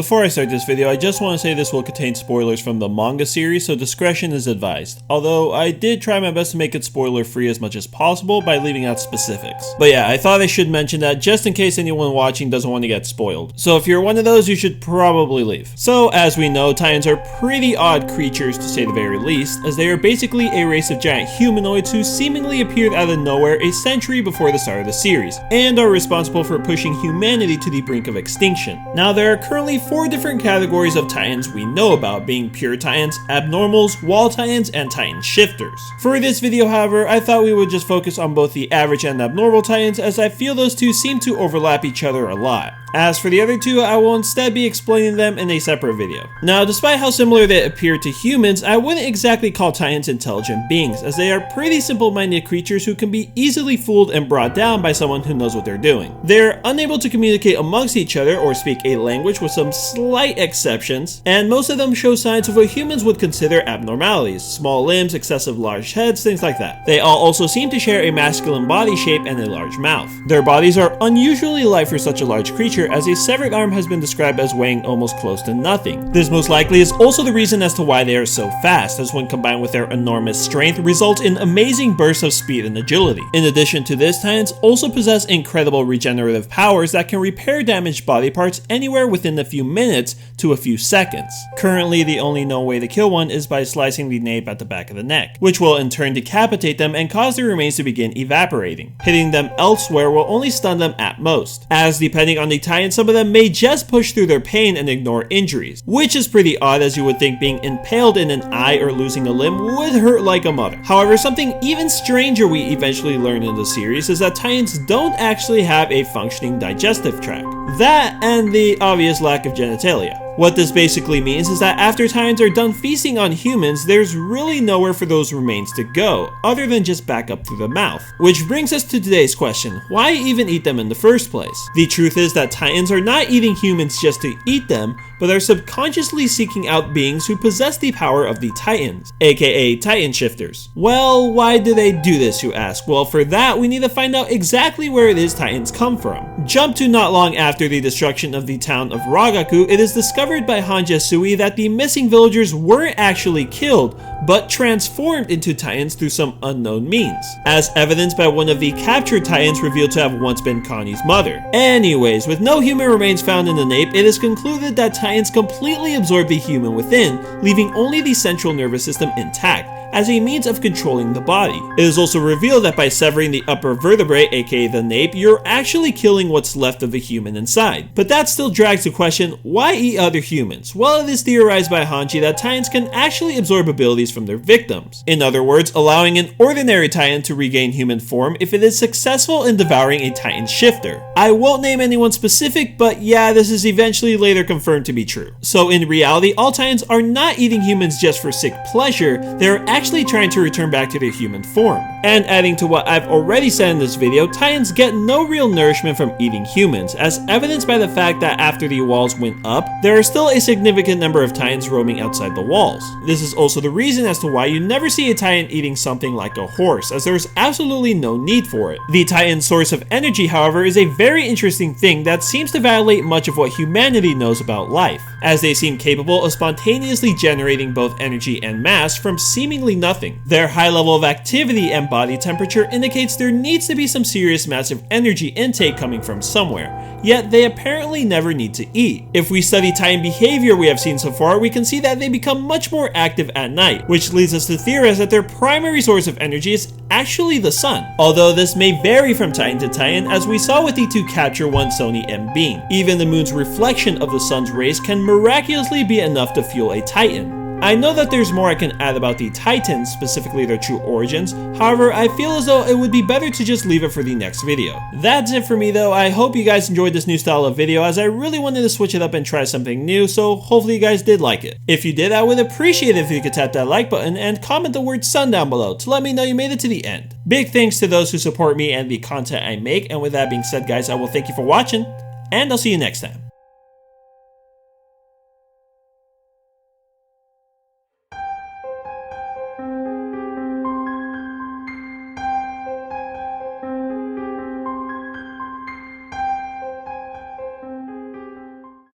Before I start this video, I just want to say this will contain spoilers from the manga series, so discretion is advised. Although, I did try my best to make it spoiler free as much as possible by leaving out specifics. But yeah, I thought I should mention that just in case anyone watching doesn't want to get spoiled. So if you're one of those, you should probably leave. So as we know, Titans are pretty odd creatures to say the very least, as they are basically a race of giant humanoids who seemingly appeared out of nowhere a century before the start of the series, and are responsible for pushing humanity to the brink of extinction. Now there are currently 4 different categories of Titans we know about, being pure Titans, abnormals, wall Titans, and Titan shifters. For this video, however, I thought we would just focus on both the average and abnormal Titans, as I feel those two seem to overlap each other a lot. As for the other two, I will instead be explaining them in a separate video. Now, despite how similar they appear to humans, I wouldn't exactly call Titans intelligent beings, as they are pretty simple-minded creatures who can be easily fooled and brought down by someone who knows what they're doing. They're unable to communicate amongst each other or speak a language, with some slight exceptions, and most of them show signs of what humans would consider abnormalities: small limbs, excessive large heads, things like that. They all also seem to share a masculine body shape and a large mouth. Their bodies are unusually light for such a large creature, as a severed arm has been described as weighing almost close to nothing. This most likely is also the reason as to why they are so fast, as when combined with their enormous strength, results in amazing bursts of speed and agility. In addition to this, Titans also possess incredible regenerative powers that can repair damaged body parts anywhere within a few minutes to a few seconds. Currently, the only known way to kill one is by slicing the nape at the back of the neck, which will in turn decapitate them and cause their remains to begin evaporating. Hitting them elsewhere will only stun them at most, as depending on the Titan, some of them may just push through their pain and ignore injuries, which is pretty odd, as you would think being impaled in an eye or losing a limb would hurt like a mother. However, something even stranger we eventually learn in the series is that Titans don't actually have a functioning digestive tract. That and the obvious lack of genitalia. What this basically means is that after Titans are done feasting on humans, there's really nowhere for those remains to go, other than just back up through the mouth. Which brings us to today's question: why even eat them in the first place? The truth is that Titans are not eating humans just to eat them, but are subconsciously seeking out beings who possess the power of the Titans, aka Titan shifters. Well, why do they do this, you ask? Well, for that, we need to find out exactly where it is Titans come from. Jump to not long after the destruction of the town of Ragaku, it is discovered by Hanja Sui that the missing villagers weren't actually killed, but transformed into Titans through some unknown means, as evidenced by one of the captured Titans revealed to have once been Connie's mother. Anyways, with no human remains found in the nape, it is concluded that Titans completely absorb the human within, leaving only the central nervous system intact, as a means of controlling the body. It is also revealed that by severing the upper vertebrae, aka the nape, you're actually killing what's left of the human inside. But that still drags the question, why eat other humans? Well, it is theorized by Hanji that Titans can actually absorb abilities from their victims. In other words, allowing an ordinary Titan to regain human form if it is successful in devouring a Titan shifter. I won't name anyone specific, but yeah, this is eventually later confirmed to be true. So in reality, all Titans are not eating humans just for sick pleasure, they're actually trying to return back to their human form. And adding to what I've already said in this video, Titans get no real nourishment from eating humans, as evidenced by the fact that after the walls went up, there are still a significant number of Titans roaming outside the walls. This is also the reason as to why you never see a Titan eating something like a horse, as there's absolutely no need for it. The Titan's source of energy, however, is a very interesting thing that seems to violate much of what humanity knows about life, as they seem capable of spontaneously generating both energy and mass from seemingly nothing. Their high level of activity and body temperature indicates there needs to be some serious massive energy intake coming from somewhere, yet they apparently never need to eat. If we study Titan behavior we have seen so far, we can see that they become much more active at night, which leads us to theorize that their primary source of energy is actually the sun. Although this may vary from Titan to Titan, as we saw with the two capture one Sony and Beam. Even the moon's reflection of the sun's rays can miraculously be enough to fuel a Titan. I know that there's more I can add about the Titans, specifically their true origins, however I feel as though it would be better to just leave it for the next video. That's it for me though. I hope you guys enjoyed this new style of video, as I really wanted to switch it up and try something new, so hopefully you guys did like it. If you did, I would appreciate it if you could tap that like button and comment the word sun down below to let me know you made it to the end. Big thanks to those who support me and the content I make, and with that being said guys, I will thank you for watching, and I'll see you next time.